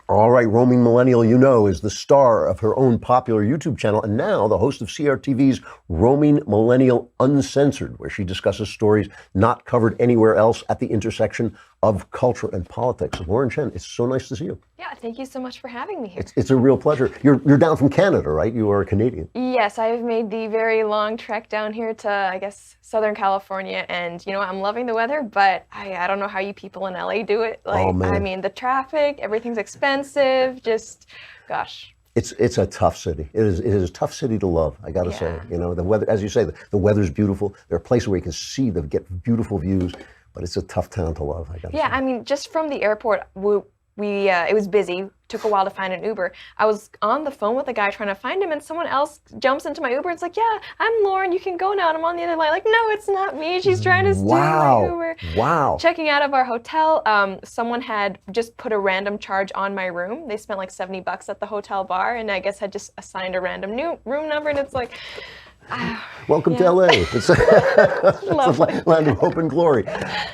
All right, roaming millennial, you know, is the star of her own popular YouTube channel and now the host of CRTV's Roaming Millennial Uncensored, where she discusses stories not covered anywhere else at the intersection of culture and politics. Lauren Chen, it's so nice to see you. Yeah, thank you so much for having me here. It's a real pleasure. You're down from Canada, right? You are a Canadian. Yes, I've made the very long trek down here to, I guess, Southern California, and you know, I'm loving the weather, but I don't know how you people in LA do it. Like, Oh, man. I mean, the traffic, everything's expensive, just, gosh. It's a tough city. It is a tough city to love, I gotta say. You know, the weather, as you say, the weather's beautiful. There are places where you can see them, get beautiful views, but it's a tough town to love, I gotta say. Yeah, I mean, just from the airport, it was busy. Took a while to find an Uber. I was on the phone with a guy trying to find him, and someone else jumps into my Uber and it's like, "Yeah, I'm Lauren. You can go now." And I'm on the other line, like, "No, it's not me. She's trying to steal my Uber." Wow. Checking out of our hotel, someone had just put a random charge on my room. They spent like $70 at the hotel bar, and I guess had just assigned a random new room number, and it's like. Welcome to LA. It's a land of hope and glory.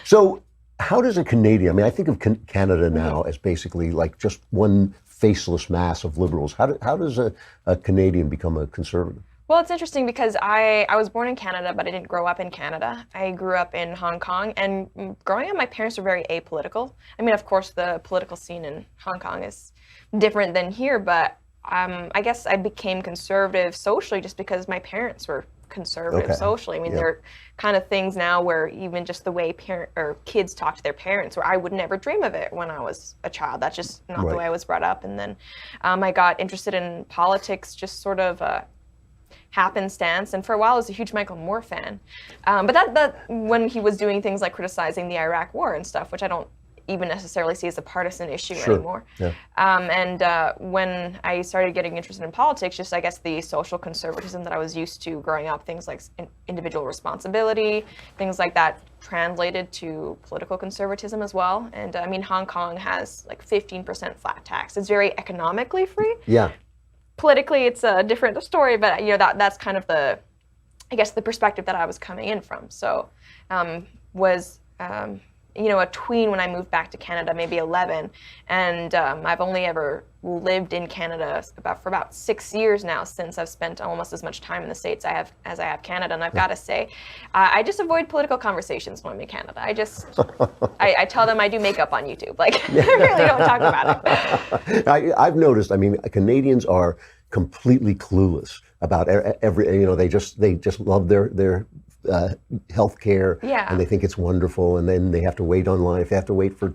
So, how does a Canadian, I mean, I think of Canada now as basically like just one faceless mass of liberals. How does a Canadian become a conservative? Well, it's interesting because I was born in Canada, but I didn't grow up in Canada. I grew up in Hong Kong, and growing up, my parents were very apolitical. I mean, of course, the political scene in Hong Kong is different than here, but I guess I became conservative socially just because my parents were conservative socially. I mean, there are kind of things now where even just the way kids talk to their parents, where I would never dream of it when I was a child. That's just not the way I was brought up. And then I got interested in politics, just sort of happenstance, and for a while I was a huge Michael Moore fan. But that when he was doing things like criticizing the Iraq War and stuff, which I don't even necessarily see as a partisan issue anymore. When I started getting interested in politics, just I guess the social conservatism that I was used to growing up, things like individual responsibility, things like that translated to political conservatism as well. And I mean, Hong Kong has like 15% flat tax. It's very economically free. Yeah. Politically, it's a different story, but you know, that's kind of the, I guess, the perspective that I was coming in from. So you know, a tween when I moved back to Canada, maybe 11, and I've only ever lived in Canada for about 6 years now, since I've spent almost as much time in the States as I have Canada. And I've got to say, I just avoid political conversations when I'm in Canada. I tell them I do makeup on YouTube. Like, I really don't talk about it. I've noticed, I mean, Canadians are completely clueless about every, you know, they just love their healthcare, and they think it's wonderful, and then they have to wait online. If they have to wait for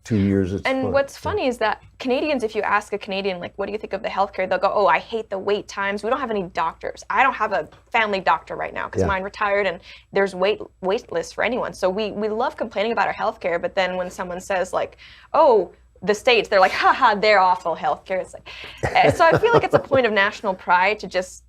2 years, it's and fun. What's funny is that Canadians, if you ask a Canadian, like, what do you think of the healthcare? They'll go, "Oh, I hate the wait times. We don't have any doctors. I don't have a family doctor right now because mine retired, and there's wait lists for anyone." So we love complaining about our healthcare, but then when someone says like, "Oh, the States," they're like, "Haha, they're awful healthcare." It's like, so I feel like it's a point of national pride to just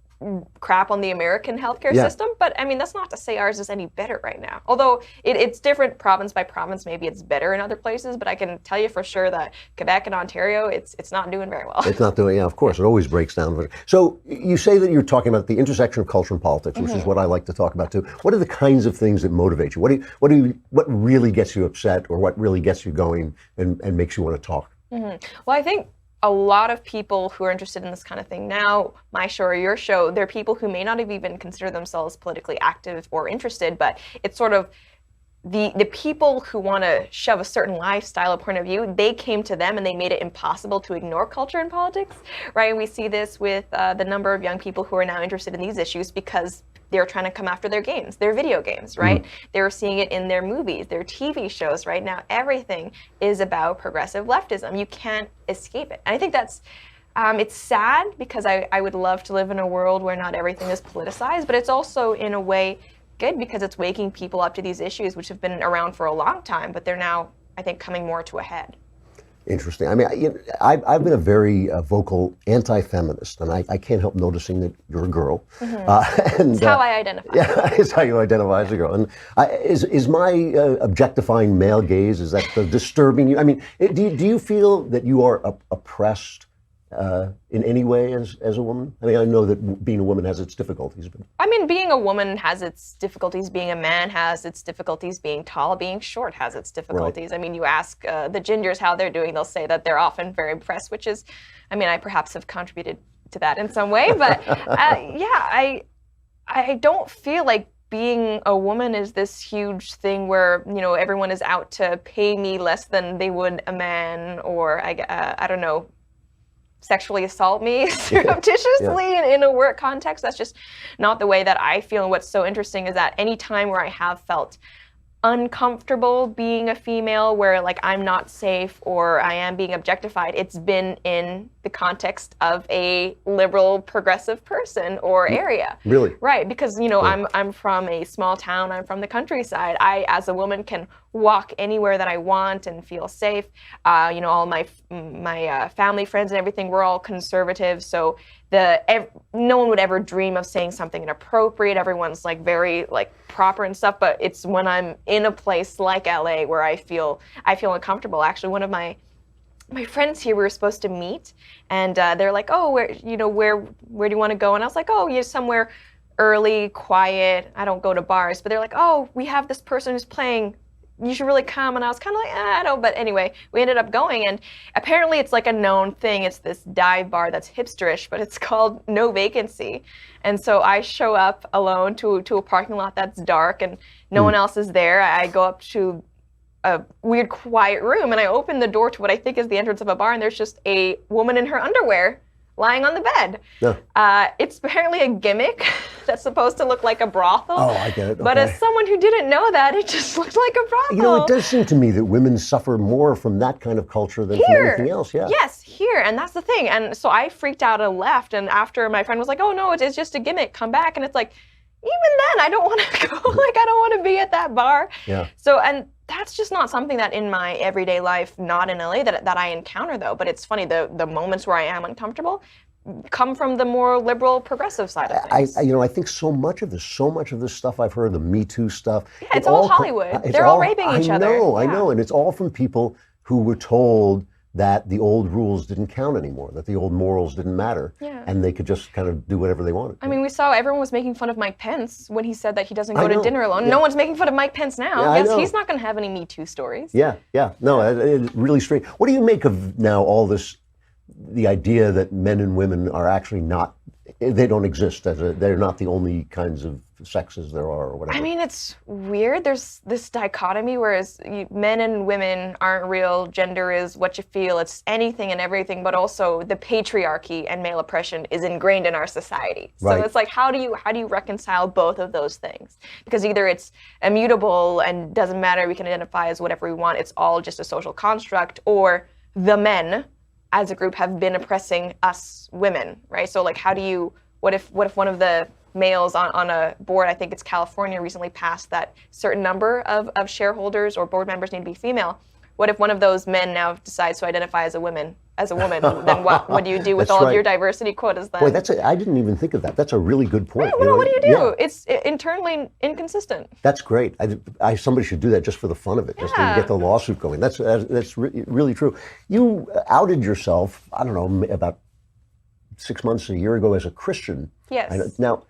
crap on the American healthcare system, but I mean, that's not to say ours is any better right now. Although it's different province by province, maybe it's better in other places, but I can tell you for sure that Quebec and Ontario, it's not doing very well. It's not doing, yeah, of course, it always breaks down. So you say that you're talking about the intersection of culture and politics, which is what I like to talk about too. What are the kinds of things that motivate you? What really gets you upset, or what really gets you going and makes you want to talk? Well, I think a lot of people who are interested in this kind of thing now, my show or your show, they're people who may not have even considered themselves politically active or interested, but it's sort of the people who want to shove a certain lifestyle or point of view, they came to them and they made it impossible to ignore culture and politics, right? And we see this with the number of young people who are now interested in these issues because they're trying to come after their games, their video games, right? They're seeing it in their movies, their TV shows. Right now, everything is about progressive leftism. You can't escape it. And I think that's, it's sad because I would love to live in a world where not everything is politicized, but it's also in a way good because it's waking people up to these issues which have been around for a long time, but they're now, I think, coming more to a head. Interesting. I mean, I've been a very vocal anti-feminist, and I can't help noticing that you're a girl. It's how I identify. Yeah, it's how you identify as a girl. And is my objectifying male gaze, is that disturbing you? I mean, do you feel that you are oppressed in any way as a woman? I mean, I know that being a woman has its difficulties, but I mean, being a woman has its difficulties. Being a man has its difficulties. Being tall, being short has its difficulties. I mean, you ask the gingers how they're doing, they'll say that they're often very impressed, which is, I mean, I perhaps have contributed to that in some way, but yeah, I don't feel like being a woman is this huge thing where, you know, everyone is out to pay me less than they would a man, or I don't know, sexually assault me surreptitiously in a work context. That's just not the way that I feel. And what's so interesting is that any time where I have felt uncomfortable being a female, where like I'm not safe or I am being objectified, it's been in the context of a liberal progressive person or area. Really? Right, because you know, I'm from a small town, I'm from the countryside. I as a woman can walk anywhere that I want and feel safe. You know, all my family, friends and everything, we're all conservative, so no one would ever dream of saying something inappropriate. Everyone's like very like proper and stuff, but it's when I'm in a place like LA where I feel uncomfortable. Actually, one of my friends here, we were supposed to meet, and they're like, oh, where do you want to go? And I was like, oh, yeah, somewhere early, quiet. I don't go to bars. But they're like, oh, we have this person who's playing. You should really come. And I was kind of like, I don't. But anyway, we ended up going, and apparently it's like a known thing. It's this dive bar that's hipsterish, but it's called No Vacancy. And so I show up alone to a parking lot that's dark, and no one else is there. I go up to a weird quiet room, and I open the door to what I think is the entrance of a bar, and there's just a woman in her underwear lying on the bed. Yeah. It's apparently a gimmick that's supposed to look like a brothel. Oh, I get it. Okay. But as someone who didn't know that, it just looked like a brothel. You know, it does seem to me that women suffer more from that kind of culture than from anything else. Yeah. Yes, here, and that's the thing. And so I freaked out and left, and after my friend was like, oh no, it's just a gimmick, come back. And it's like, even then, I don't want to go. Like, I don't want to be at that bar. Yeah. So, and that's just not something that in my everyday life, not in LA, that I encounter though. But it's funny, the moments where I am uncomfortable come from the more liberal, progressive side of things. I think so much of this stuff I've heard, the Me Too stuff. Yeah, it's all Hollywood. They're all raping each other. I know, and it's all from people who were told that the old rules didn't count anymore, that the old morals didn't matter, and they could just kind of do whatever they wanted. I mean, we saw everyone was making fun of Mike Pence when he said that he doesn't go to dinner alone. Yeah. No one's making fun of Mike Pence now. Yes, he's not going to have any Me Too stories. Yeah. No, it's really strange. What do you make of now all this, the idea that men and women are actually not, they don't exist, they're not the only kinds of sexes there are or whatever? I mean, it's weird. There's this dichotomy, whereas men and women aren't real, gender is what you feel, it's anything and everything, but also the patriarchy and male oppression is ingrained in our society. So it's like, how do you reconcile both of those things? Because either it's immutable and doesn't matter, we can identify as whatever we want, it's all just a social construct, or the men as a group have been oppressing us women, right? So like, what if one of the males on a board, I think it's California, recently passed that certain number of shareholders or board members need to be female. What if one of those men now decides to identify as a woman? Then what do you do with all of your diversity quotas then? Boy, I didn't even think of that. That's a really good point. Right, well, what do you do? Yeah. It's internally inconsistent. That's great. Somebody should do that just for the fun of it, just to get the lawsuit going. That's really true. You outed yourself, I don't know, about 6 months, a year ago as a Christian. Yes. Now,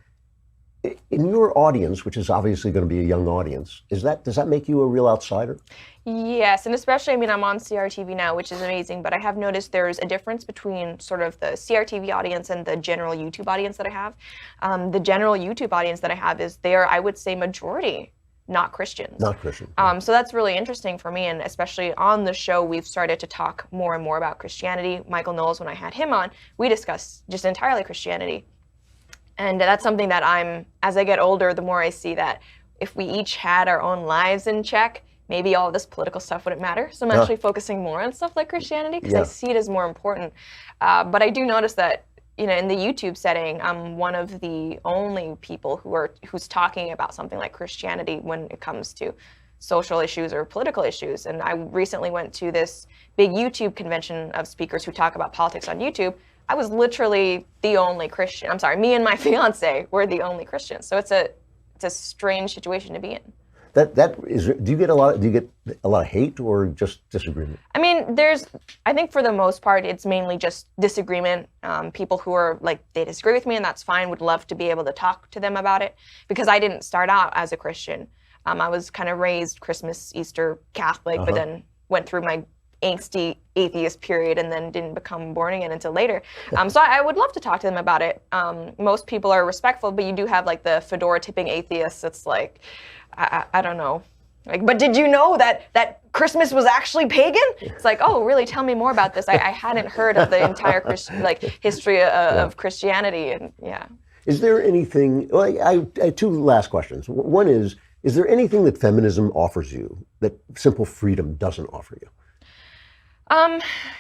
in your audience, which is obviously going to be a young audience, does that make you a real outsider? Yes, and especially, I mean, I'm on CRTV now, which is amazing, but I have noticed there's a difference between sort of the CRTV audience and the general YouTube audience that I have. The general YouTube audience that I have is I would say, majority not Christians. Not Christian. So that's really interesting for me, and especially on the show, we've started to talk more and more about Christianity. Michael Knowles, when I had him on, we discussed just entirely Christianity. And that's something that as I get older, the more I see that if we each had our own lives in check, maybe all of this political stuff wouldn't matter. So I'm actually focusing more on stuff like Christianity because I see it as more important. But I do notice that, in the YouTube setting, I'm one of the only people who's talking about something like Christianity when it comes to social issues or political issues. And I recently went to this big YouTube convention of speakers who talk about politics on YouTube. I was literally the only Christian. I'm sorry, me and my fiance were the only Christians. So it's a strange situation to be in. Do you get a lot of hate or just disagreement? I mean, I think for the most part, it's mainly just disagreement. People who are like, they disagree with me, and that's fine, would love to be able to talk to them about it, because I didn't start out as a Christian. I was kind of raised Christmas, Easter, Catholic, but then went through my angsty atheist period and then didn't become born again until later. So I would love to talk to them about it. Most people are respectful, but you do have like the fedora tipping atheists. It's like, I don't know. Like, but did you know that Christmas was actually pagan? It's like, oh, really? Tell me more about this. I hadn't heard of the entire history of Christianity, and yeah. Is there anything? Well, I have two last questions. One is there anything that feminism offers you that simple freedom doesn't offer you?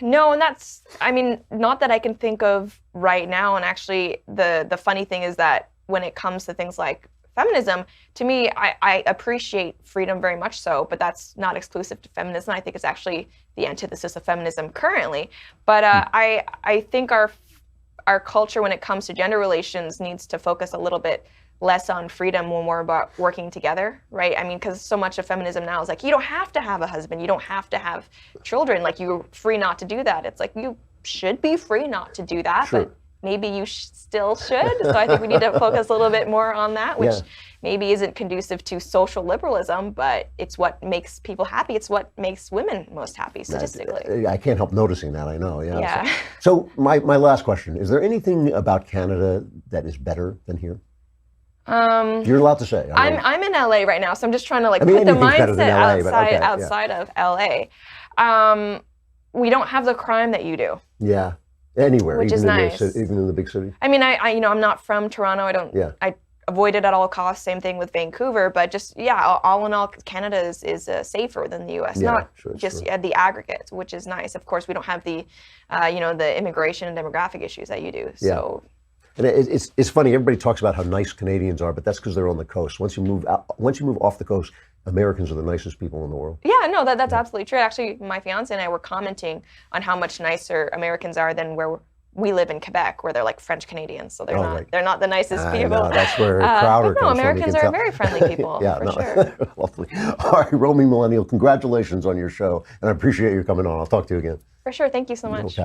No, and that's, I mean, not that I can think of right now. And actually, the funny thing is that when it comes to things like feminism, to me, I appreciate freedom very much so, but that's not exclusive to feminism. I think it's actually the antithesis of feminism currently. But I think our culture, when it comes to gender relations, needs to focus a little bit less on freedom when we're about working together, right? I mean, because so much of feminism now is like, you don't have to have a husband, you don't have to have children, like you're free not to do that. It's like, you should be free not to do that, sure. But maybe you still should. So I think we need to focus a little bit more on that, which maybe isn't conducive to social liberalism, but it's what makes people happy. It's what makes women most happy statistically. I can't help noticing that, I know, yeah. Yeah. So my last question, is there anything about Canada that is better than here? You're allowed to say. I'm in LA right now, so I'm just trying to put the mindset mindset outside of LA. We don't have the crime that you do. Yeah, anywhere, which even is nice. Even in the big city. I mean, I'm not from Toronto. I avoid it at all costs. Same thing with Vancouver, but just all in all, Canada is safer than the U.S. Not just at the aggregate, which is nice. Of course, we don't have the the immigration and demographic issues that you do. So. And it's funny. Everybody talks about how nice Canadians are, but that's because they're on the coast. Once you move off the coast, Americans are the nicest people in the world. Yeah, no, that's absolutely true. Actually, my fiance and I were commenting on how much nicer Americans are than where we live in Quebec, where they're like French Canadians, so they're not the nicest people. Know, that's where Crowder comes from. Americans are very friendly people. Sure. Lovely. All right, Roaming Millennial, congratulations on your show, and I appreciate you coming on. I'll talk to you again. For sure. Thank you so much.